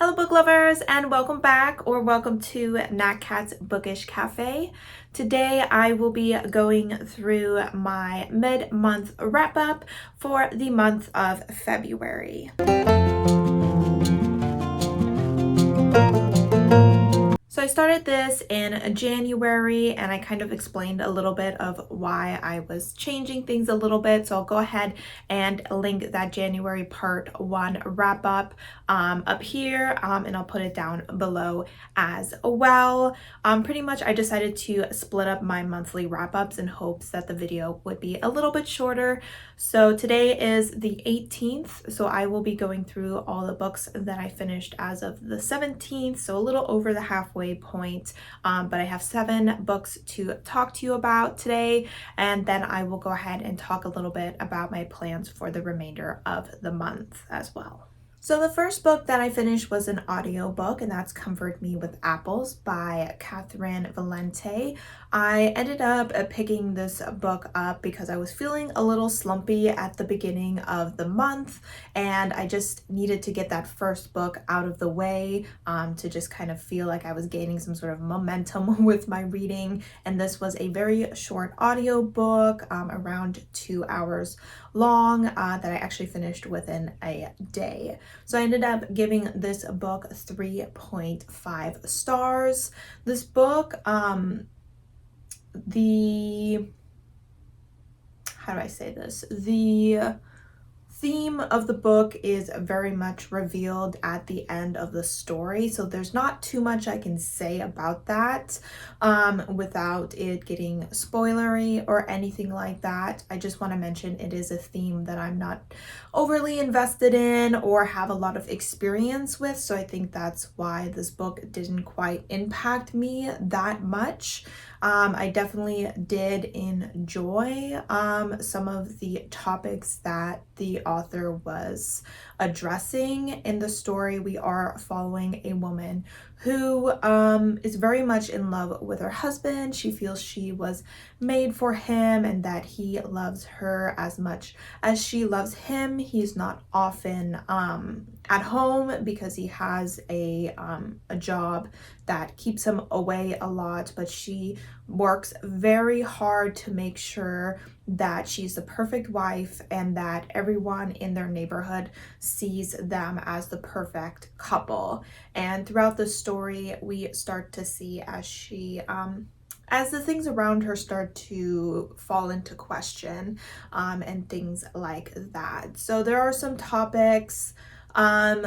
Hello book lovers, and welcome back or welcome to Nat Cat's Bookish Cafe. Today I will be going through my mid-month wrap-up for the month of February. So I started this in January and I kind of explained a little bit of why I was changing things a little bit. So I'll go ahead and link that January part 1 wrap up here and I'll put it down below as well. Pretty much I decided to split up my monthly wrap ups in hopes that the video would be a little bit shorter. So today is the 18th, so I will be going through all the books that I finished as of the 17th, so a little over the halfway point, but I have 7 books to talk to you about today, and then I will go ahead and talk a little bit about my plans for the remainder of the month as well. So the first book that I finished was an audiobook, and that's Comfort Me with Apples by Catherine Valente. I ended up picking this book up because I was feeling a little slumpy at the beginning of the month, and I just needed to get that first book out of the way to just kind of feel like I was gaining some sort of momentum with my reading. And this was a very short audiobook, around 2 hours long, that I actually finished within a day. So I ended up giving this book 3.5 stars. This book, how do I say this? The theme of the book is very much revealed at the end of the story, so there's not too much I can say about that without it getting spoilery or anything like that. I just want to mention it is a theme that I'm not overly invested in or have a lot of experience with, so I think that's why this book didn't quite impact me that much. I definitely did enjoy some of the topics that the author was addressing. In the story, we are following a woman who is very much in love with her husband. She feels she was made for him and that he loves her as much as she loves him. He's not often at home because he has a job that keeps him away a lot, but she works very hard to make sure that she's the perfect wife and that everyone in their neighborhood sees them as the perfect couple. And throughout the story, we start to see as she as the things around her start to fall into question and things like that. So there are some topics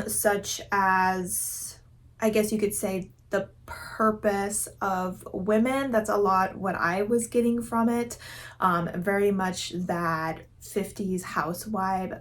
such as, I guess you could say, the purpose of women. That's a lot what I was getting from it. Very much that 50s housewife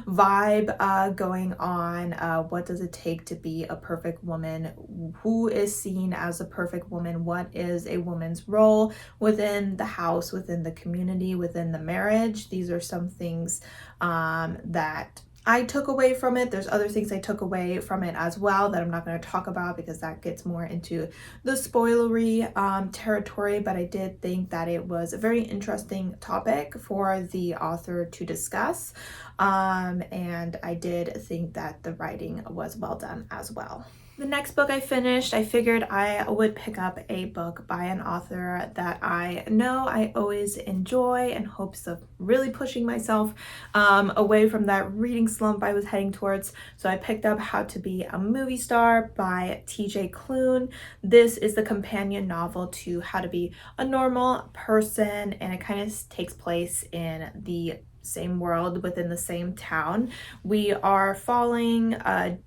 vibe going on. What does it take to be a perfect woman? Who is seen as a perfect woman? What is a woman's role within the house, within the community, within the marriage? These are some things that I took away from it. There's other things I took away from it as well that I'm not going to talk about because that gets more into the spoilery territory, but I did think that it was a very interesting topic for the author to discuss, and I did think that the writing was well done as well. The next book I finished, I figured I would pick up a book by an author that I know I always enjoy in hopes of really pushing myself away from that reading slump I was heading towards. So I picked up How to Be a Movie Star by TJ Klune. This is the companion novel to How to Be a Normal Person, and it kind of takes place in the same world within the same town. We are following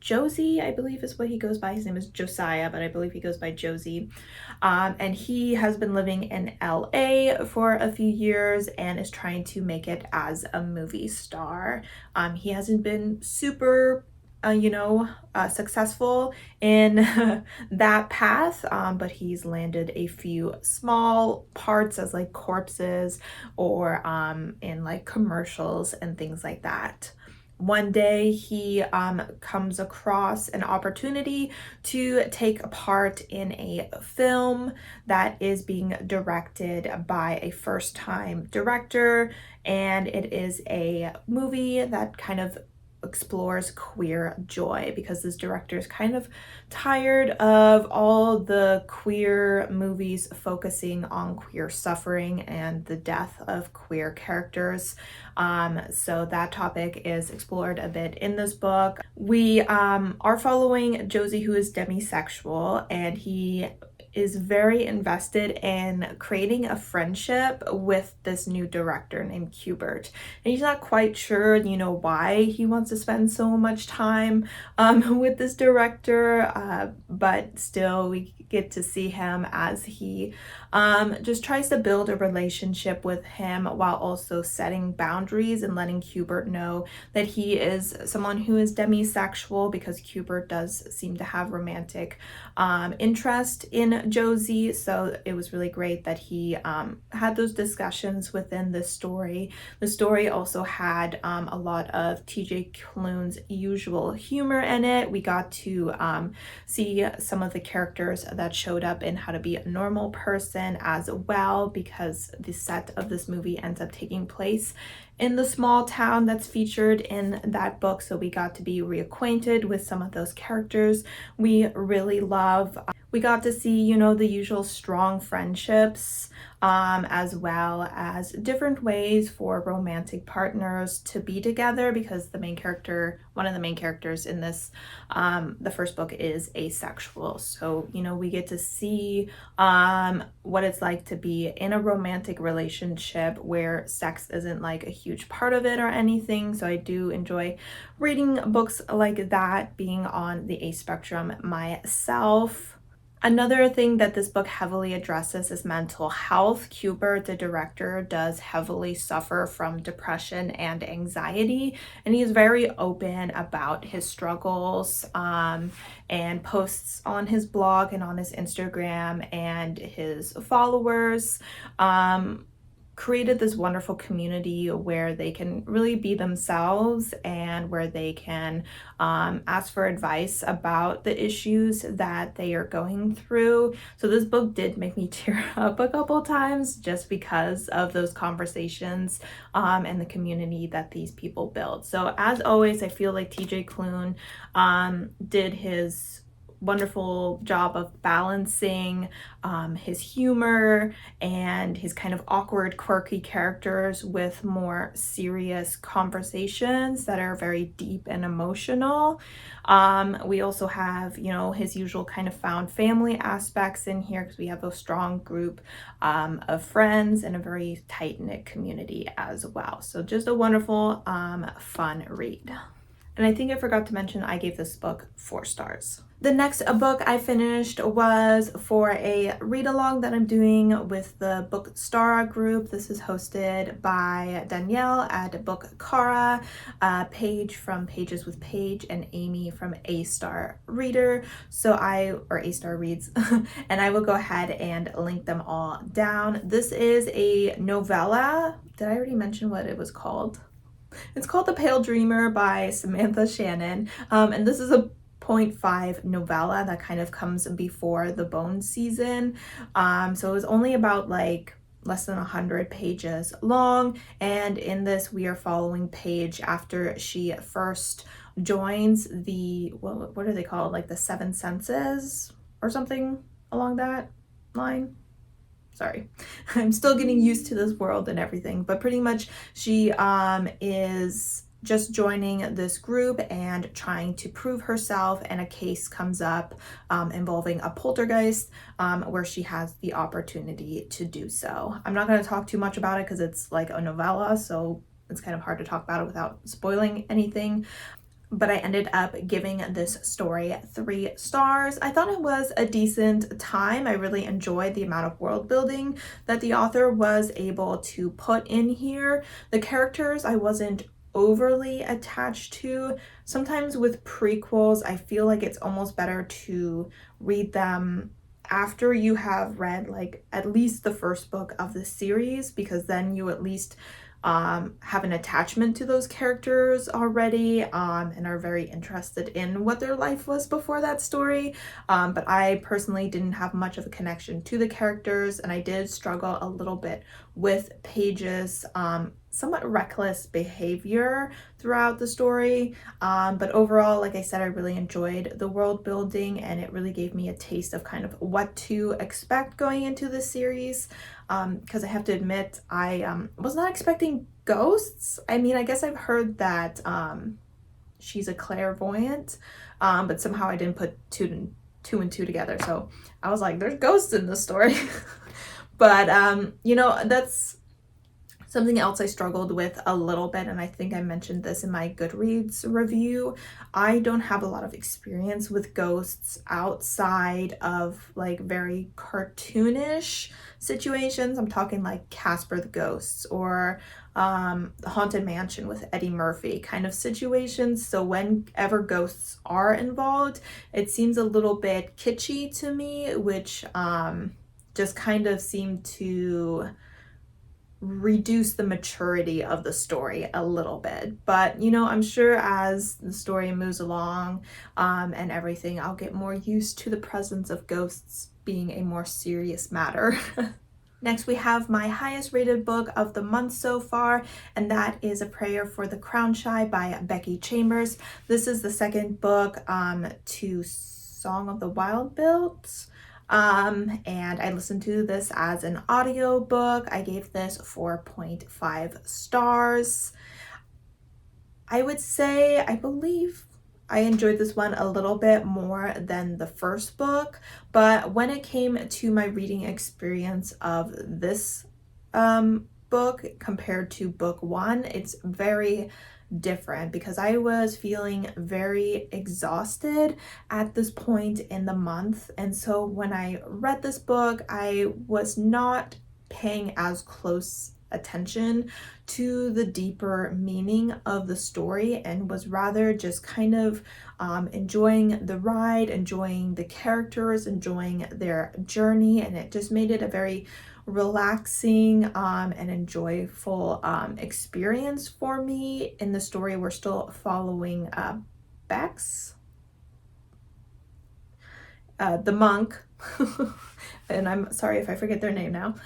Josie, I believe is what he goes by. His name is Josiah, but I believe he goes by Josie. And he has been living in LA for a few years and is trying to make it as a movie star. He hasn't been super successful in that path, but he's landed a few small parts as like corpses or in like commercials and things like that. One day he comes across an opportunity to take a part in a film that is being directed by a first-time director, and it is a movie that kind of explores queer joy, because this director is kind of tired of all the queer movies focusing on queer suffering and the death of queer characters. So that topic is explored a bit in this book. We are following Josie, who is demisexual, and he is very invested in creating a friendship with this new director named Hubert. And he's not quite sure, why he wants to spend so much time with this director, but still we get to see him as he just tries to build a relationship with him while also setting boundaries and letting Hubert know that he is someone who is demisexual, because Hubert does seem to have romantic interest in Josie. So it was really great that he had those discussions within this story. The story also had a lot of TJ Klune's usual humor in it. We got to see some of the characters that showed up in How to Be a Normal Person as well, because the set of this movie ends up taking place in the small town that's featured in that book. So we got to be reacquainted with some of those characters we really love. We got to see, the usual strong friendships, as well as different ways for romantic partners to be together, because one of the main characters in this, the first book, is asexual. So, we get to see what it's like to be in a romantic relationship where sex isn't like a huge part of it or anything. So I do enjoy reading books like that, being on the A spectrum myself. Another thing that this book heavily addresses is mental health. Hubert, the director, does heavily suffer from depression and anxiety, and he is very open about his struggles, and posts on his blog and on his Instagram, and his followers created this wonderful community where they can really be themselves, and where they can ask for advice about the issues that they are going through. So this book did make me tear up a couple times, just because of those conversations and the community that these people build. So as always, I feel like TJ Klune did his wonderful job of balancing his humor and his kind of awkward, quirky characters with more serious conversations that are very deep and emotional. We also have, his usual kind of found family aspects in here, because we have a strong group of friends and a very tight-knit community as well. So just a wonderful, fun read. And I think I forgot to mention I gave this book 4 stars. The next book I finished was for a read-along that I'm doing with the BookStara group. This is hosted by Danielle at BookStara, Paige from Pages with Paige, and Amy from A-Star Reader. Or A-Star Reads, and I will go ahead and link them all down. This is a novella. Did I already mention what it was called? It's called The Pale Dreamer by Samantha Shannon, and this is a 0.5 novella that kind of comes before the Bone season. So it was only about less than 100 pages long, and in this we are following Paige after she first joins the, what are they called, like the 7 senses or something along that line. Sorry, I'm still getting used to this world and everything, but pretty much she is just joining this group and trying to prove herself, and a case comes up involving a poltergeist, where she has the opportunity to do so. I'm not going to talk too much about it because it's like a novella, so it's kind of hard to talk about it without spoiling anything. But I ended up giving this story 3 stars. I thought it was a decent time. I really enjoyed the amount of world building that the author was able to put in here. The characters I wasn't overly attached to. Sometimes with prequels, I feel like it's almost better to read them after you have read at least the first book of the series, because then you at least have an attachment to those characters already, and are very interested in what their life was before that story. But I personally didn't have much of a connection to the characters, and I did struggle a little bit with Paige's somewhat reckless behavior throughout the story. But overall, like I said, I really enjoyed the world building, and it really gave me a taste of kind of what to expect going into this series. Because I have to admit, I was not expecting ghosts. I mean, I guess I've heard that she's a clairvoyant, but somehow I didn't put two and two together. So I was like, there's ghosts in this story. But you know, that's something else I struggled with a little bit, and I think I mentioned this in my Goodreads review. I don't have a lot of experience with ghosts outside of like very cartoonish situations. I'm talking like Casper the Ghost or the Haunted Mansion with Eddie Murphy kind of situations. So whenever ghosts are involved, it seems a little bit kitschy to me, which just kind of seemed to reduce the maturity of the story a little bit. But you know, I'm sure as the story moves along and everything, I'll get more used to the presence of ghosts being a more serious matter. Next, we have my highest rated book of the month so far, and that is A Prayer for the Crown Shy by Becky Chambers. This is the second book to Song of the Wild Built. And I listened to this as an audio book. I gave this 4.5 stars. I would say, I believe I enjoyed this one a little bit more than the first book, but when it came to my reading experience of this book compared to book one, it's very different because I was feeling very exhausted at this point in the month. And so when I read this book, I was not paying as close attention to the deeper meaning of the story and was rather just kind of enjoying the ride, enjoying the characters, enjoying their journey, and it just made it a very relaxing and enjoyable experience for me. In the story, we're still following Bex, the monk, and I'm sorry if I forget their name now,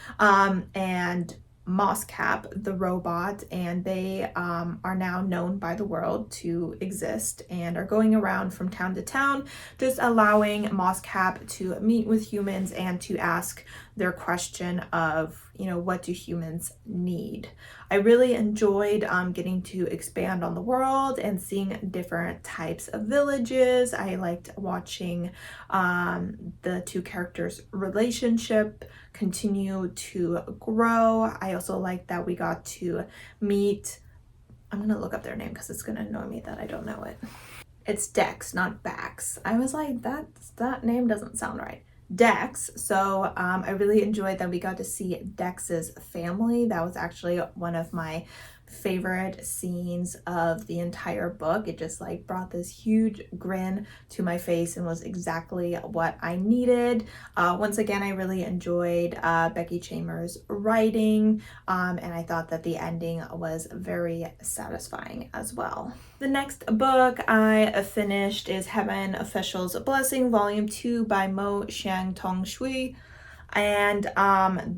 and Mosscap, the robot, and they are now known by the world to exist and are going around from town to town, just allowing Mosscap to meet with humans and to ask their question of, you know, what do humans need? I really enjoyed getting to expand on the world and seeing different types of villages. I liked watching the two characters' relationship continue to grow. I also liked that we got to meet, I'm gonna look up their name because it's gonna annoy me that I don't know it. It's Dex, not Bax. I was like, that name doesn't sound right. Dex. So I really enjoyed that we got to see Dex's family. That was actually one of my favorite scenes of the entire book. It just like brought this huge grin to my face and was exactly what I needed. Once again, I really enjoyed Becky Chambers' writing, and I thought that the ending was very satisfying as well. The next book I finished is Heaven Official's Blessing, Volume 2 by Mo Xiang Tong Shui. And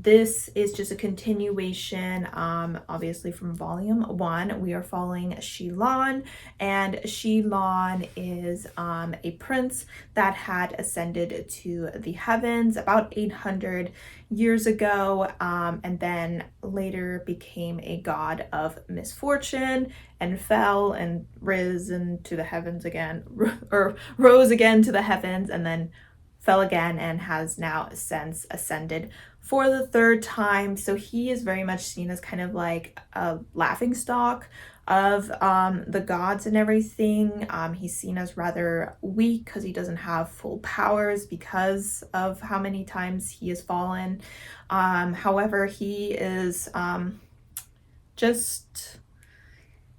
this is just a continuation, obviously from volume 1. We are following Shilon, and Shilon is a prince that had ascended to the heavens about 800 years ago, and then later became a god of misfortune and fell and risen to the heavens again, or rose again to the heavens, and then fell again and has now since ascended for the third time. So he is very much seen as kind of like a laughingstock of the gods and everything. He's seen as rather weak because he doesn't have full powers because of how many times he has fallen. However, he is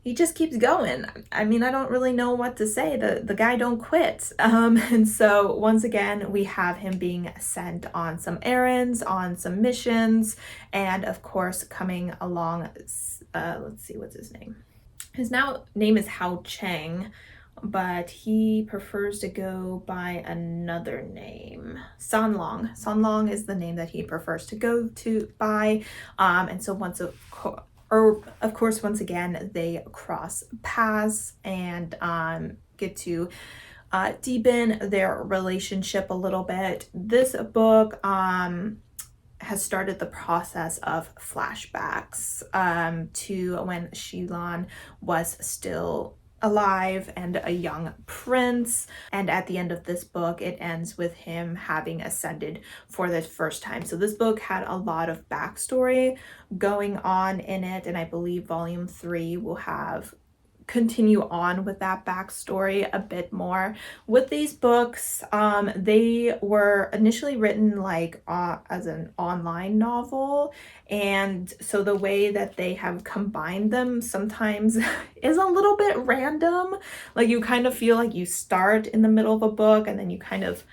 he just keeps going. I mean, I don't really know what to say. The guy don't quit. And so once again, we have him being sent on some errands, on some missions, and of course coming along, let's see, what's his name? His name is Hao Cheng, but he prefers to go by another name. Sanlong. Sanlong is the name that he prefers to go to by. And so or of course, once again, they cross paths and get to deepen their relationship a little bit. This book has started the process of flashbacks to when Shilon was still alive and a young prince. And at the end of this book, it ends with him having ascended for the first time. So this book had a lot of backstory going on in it, and I believe volume 3 will have continue on with that backstory a bit more. With these books, they were initially written like as an online novel, and so the way that they have combined them sometimes is a little bit random. Like you kind of feel like you start in the middle of a book and then you kind of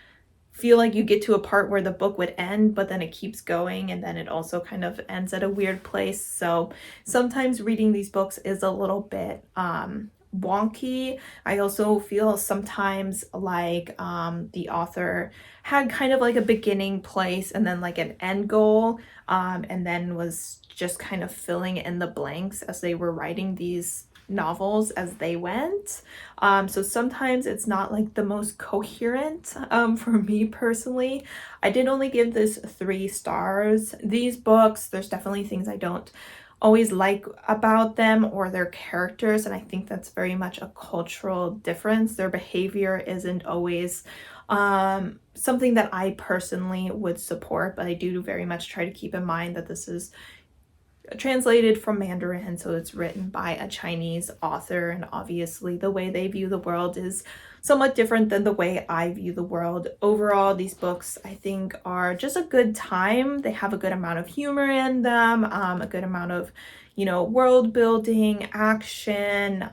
feel like you get to a part where the book would end, but then it keeps going and then it also kind of ends at a weird place. So sometimes reading these books is a little bit wonky. I also feel sometimes like the author had kind of like a beginning place and then like an end goal, and then was just kind of filling in the blanks as they were writing these novels as they went. So sometimes it's not like the most coherent for me personally. I did only give this 3 stars. These books, there's definitely things I don't always like about them or their characters, and I think that's very much a cultural difference. Their behavior isn't always something that I personally would support, but I do very much try to keep in mind that this is translated from Mandarin, so it's written by a Chinese author, and obviously the way they view the world is somewhat different than the way I view the world. Overall, these books I think are just a good time. They have a good amount of humor in them, a good amount of, you know, world building, action,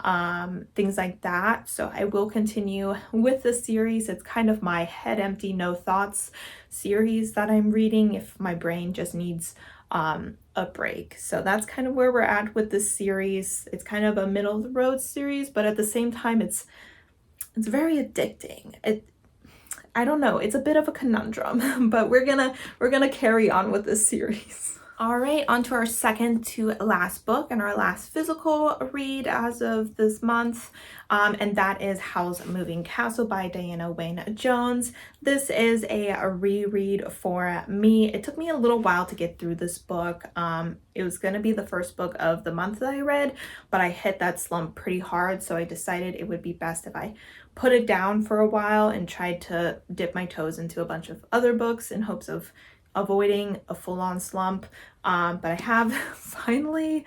things like that. So I will continue with the series. It's kind of my head empty, no thoughts series that I'm reading if my brain just needs a break. So that's kind of where we're at with this series. It's kind of a middle of the road series, but at the same time it's very addicting. I don't know, it's a bit of a conundrum, but we're gonna carry on with this series. All right, on to our second to last book and our last physical read as of this month, and that is Howl's Moving Castle by Diana Wynne Jones. This is a reread for me. It took me a little while to get through this book. It was going to be the first book of the month that I read, but I hit that slump pretty hard, so I decided it would be best if I put it down for a while and tried to dip my toes into a bunch of other books in hopes of avoiding a full-on slump. But I have finally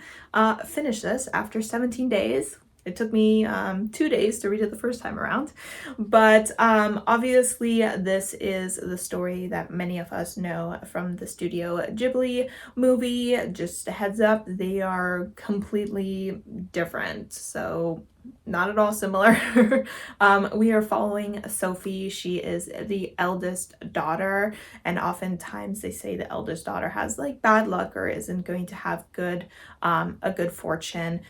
finished this after 17 days. It took me 2 days to read it the first time around, but obviously this is the story that many of us know from the Studio Ghibli movie. Just a heads up, they are completely different, so not at all similar. We are following Sophie. She is the eldest daughter, and oftentimes they say the eldest daughter has like bad luck or isn't going to have a good fortune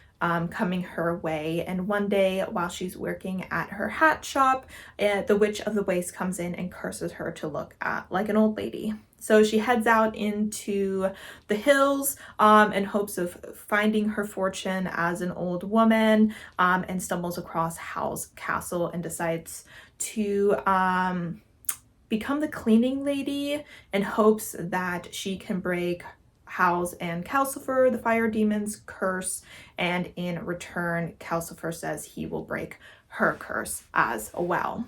coming her way. And one day while she's working at her hat shop, the Witch of the Waste comes in and curses her to look like an old lady. So she heads out into the hills in hopes of finding her fortune as an old woman, and stumbles across Howl's castle and decides to become the cleaning lady in hopes that she can break Howl's and Calcifer, the fire demon's curse, and in return, Calcifer says he will break her curse as well.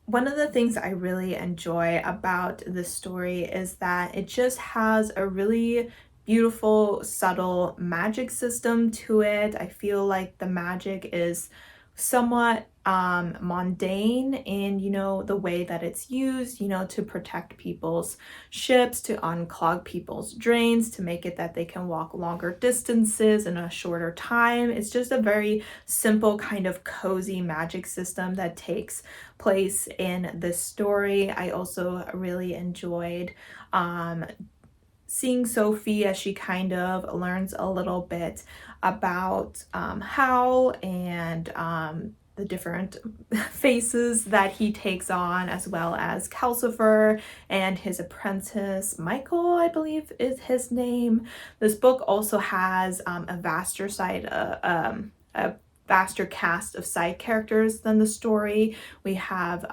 One of the things I really enjoy about this story is that it just has a really beautiful, subtle magic system to it. I feel like the magic is somewhat mundane in, you know, the way that it's used, you know, to protect people's ships, to unclog people's drains, to make it that they can walk longer distances in a shorter time. It's just a very simple kind of cozy magic system that takes place in this story. I also really enjoyed seeing Sophie as she kind of learns a little bit about Howl and the different faces that he takes on, as well as Calcifer and his apprentice Michael, I believe is his name. This book also has a vaster cast of side characters than the story. We have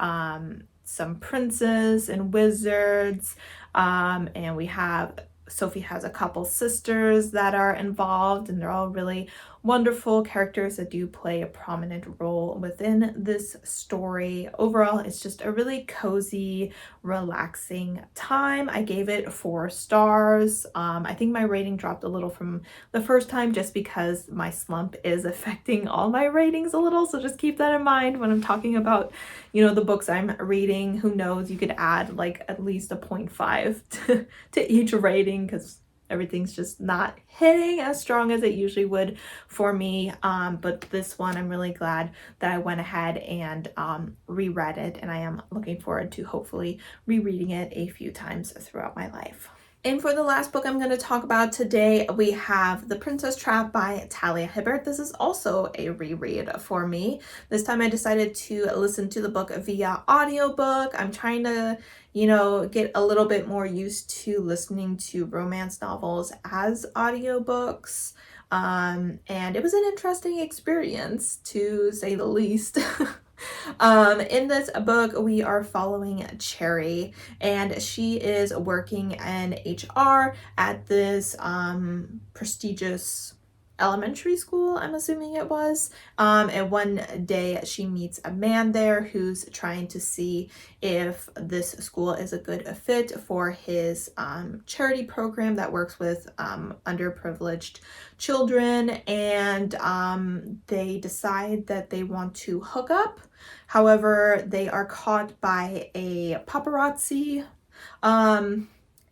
some princes and wizards, and we have Sophie has a couple sisters that are involved, and they're all really wonderful characters that do play a prominent role within this story. Overall, it's just a really cozy, relaxing time. I gave it 4 stars. I think my rating dropped a little from the first time just because my slump is affecting all my ratings a little, so just keep that in mind when I'm talking about, you know, the books I'm reading. Who knows, you could add like at least a 0.5 to each rating, because everything's just not hitting as strong as it usually would for me. But this one, I'm really glad that I went ahead and reread it, and I am looking forward to hopefully rereading it a few times throughout my life. And for the last book I'm going to talk about today, we have The Princess Trap by Talia Hibbert. This is also a reread for me. This time I decided to listen to the book via audiobook. I'm trying to, you know, get a little bit more used to listening to romance novels as audiobooks. And it was an interesting experience, to say the least. In this book, we are following Cherry, and she is working in HR at this prestigious elementary school, I'm assuming it was. And one day she meets a man there who's trying to see if this school is a good fit for his charity program that works with underprivileged children, and they decide that they want to hook up. However, they are caught by a paparazzi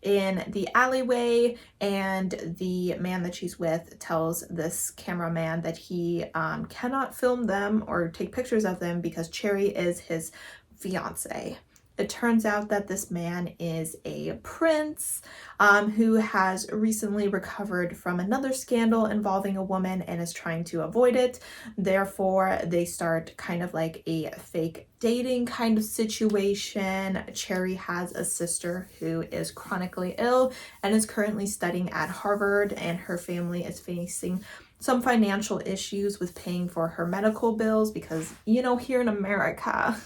in the alleyway, and the man that she's with tells this cameraman that he cannot film them or take pictures of them because Cherry is his fiance. It turns out that this man is a prince who has recently recovered from another scandal involving a woman and is trying to avoid it. Therefore, they start kind of like a fake dating kind of situation. Cherry has a sister who is chronically ill and is currently studying at Harvard, and her family is facing some financial issues with paying for her medical bills because, you know, here in America,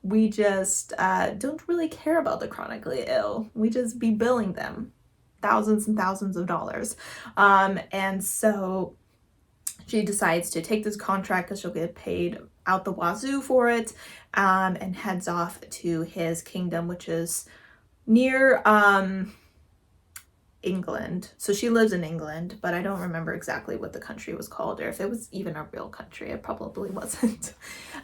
we just don't really care about the chronically ill. We just be billing them thousands and thousands of dollars. And so she decides to take this contract because she'll get paid out the wazoo for it, and heads off to his kingdom, which is near England. So she lives in England, but I don't remember exactly what the country was called, or if it was even a real country. It probably wasn't.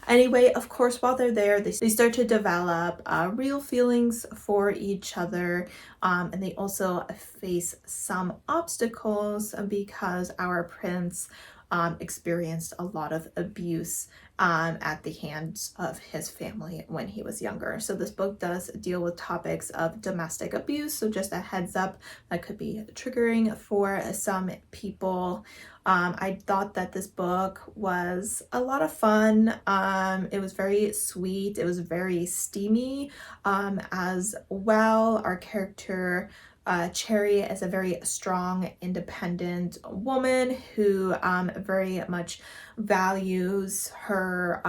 Anyway, of course, while they're there, they start to develop real feelings for each other, and they also face some obstacles because our prince experienced a lot of abuse at the hands of his family when he was younger. So this book does deal with topics of domestic abuse, so just a heads up, that could be triggering for some people. I thought that this book was a lot of fun. It was very sweet. It was very steamy as well. Our character Cherry is a very strong, independent woman who very much values her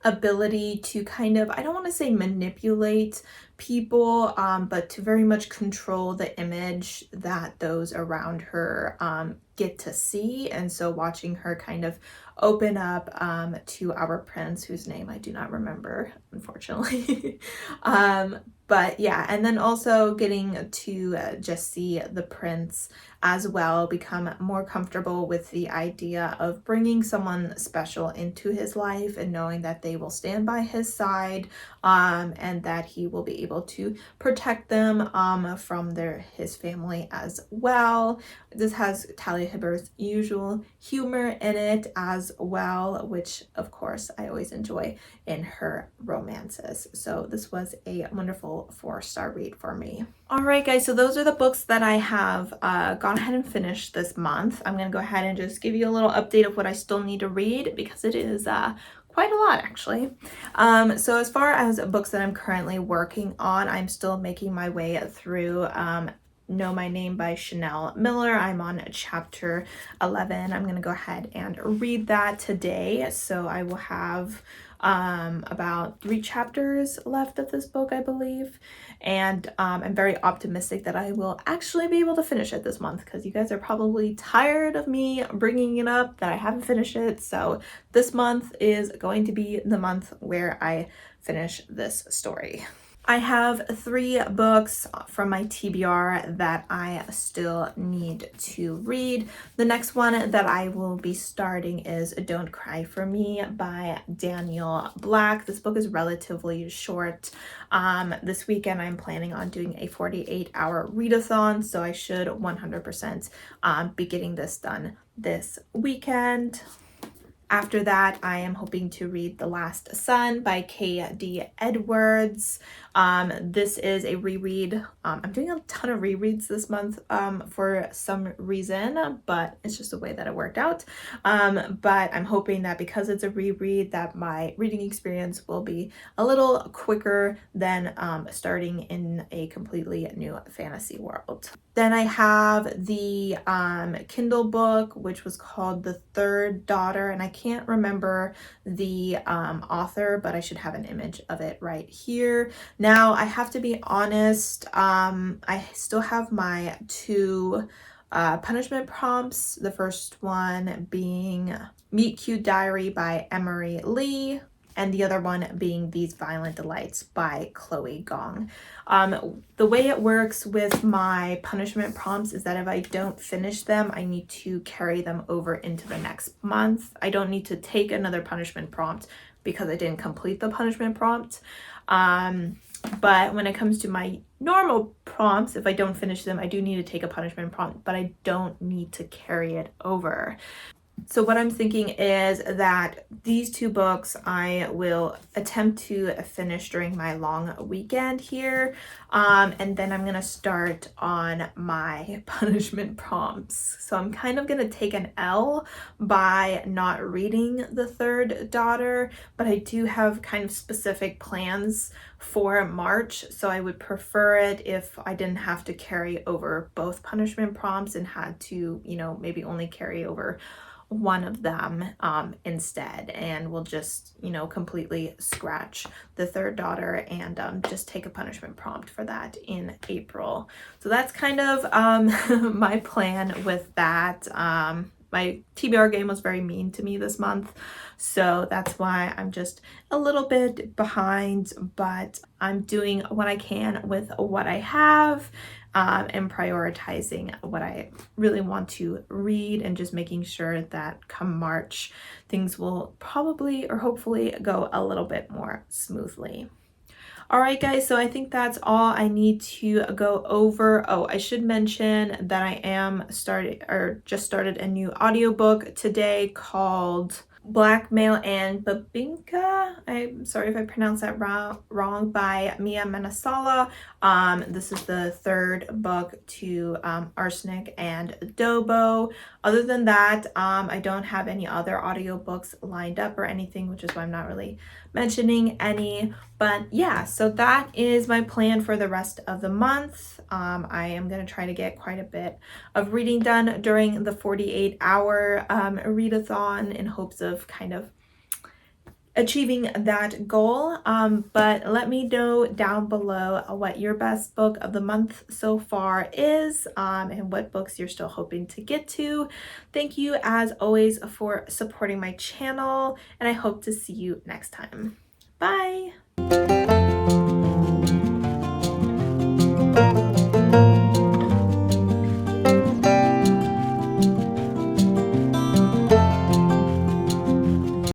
ability to kind of, I don't want to say manipulate people, but to very much control the image that those around her get to see. And so watching her kind of open up to our prince, whose name I do not remember, unfortunately. But yeah, and then also getting to just see the prince as well become more comfortable with the idea of bringing someone special into his life and knowing that they will stand by his side, and that he will be able to protect them from his family as well. This has Talia Hibbert's usual humor in it as well, which of course I always enjoy in her romances. So this was a wonderful 4-star read for me. All right, guys, so those are the books that I have gone ahead and finished this month. I'm going to go ahead and just give you a little update of what I still need to read because it is quite a lot actually. So as far as books that I'm currently working on, I'm still making my way through Know My Name by Chanel Miller. I'm on chapter 11. I'm gonna go ahead and read that today. So I will have about 3 chapters left of this book, I believe. And I'm very optimistic that I will actually be able to finish it this month, because you guys are probably tired of me bringing it up that I haven't finished it. So this month is going to be the month where I finish this story. I have 3 books from my TBR that I still need to read. The next one that I will be starting is Don't Cry For Me by Danielle Black. This book is relatively short. This weekend I'm planning on doing a 48-hour readathon, so I should 100% be getting this done this weekend. After that, I am hoping to read The Last Sun by K.D. Edwards. This is a reread. I'm doing a ton of rereads this month for some reason, but it's just the way that it worked out. But I'm hoping that because it's a reread, that my reading experience will be a little quicker than starting in a completely new fantasy world. Then I have the Kindle book, which was called The Third Daughter, and I can't remember the author, but I should have an image of it right here. Now, I have to be honest, I still have my 2 punishment prompts. The first one being Meet Cute Diary by Emery Lee, and the other one being These Violent Delights by Chloe Gong. The way it works with my punishment prompts is that if I don't finish them, I need to carry them over into the next month. I don't need to take another punishment prompt because I didn't complete the punishment prompt. But when it comes to my normal prompts, if I don't finish them, I do need to take a punishment prompt, but I don't need to carry it over. So what I'm thinking is that these 2 books I will attempt to finish during my long weekend here. And then I'm going to start on my punishment prompts. So I'm kind of going to take an L by not reading The Third Daughter, but I do have kind of specific plans for March. So I would prefer it if I didn't have to carry over both punishment prompts and had to, maybe only carry over one of them instead, and we'll just completely scratch The Third Daughter and just take a punishment prompt for that in April. So that's kind of my plan with that. My TBR game was very mean to me this month, so that's why I'm just a little bit behind, but I'm doing what I can with what I have, and prioritizing what I really want to read, and just making sure that come March, things will probably or hopefully go a little bit more smoothly. All right, guys, so I think that's all I need to go over. Oh, I should mention that I am just started a new audiobook today called Blackmail and Babinka. I'm sorry if I pronounced that wrong, by Mia Manasala. This is the 3rd book to Arsenic and Adobo. Other than that, I don't have any other audiobooks lined up or anything, which is why I'm not really mentioning any. But yeah, so that is my plan for the rest of the month. I am going to try to get quite a bit of reading done during the 48-hour readathon in hopes of kind of achieving that goal. But let me know down below what your best book of the month so far is, and what books you're still hoping to get to. Thank you as always for supporting my channel, and I hope to see you next time. Bye!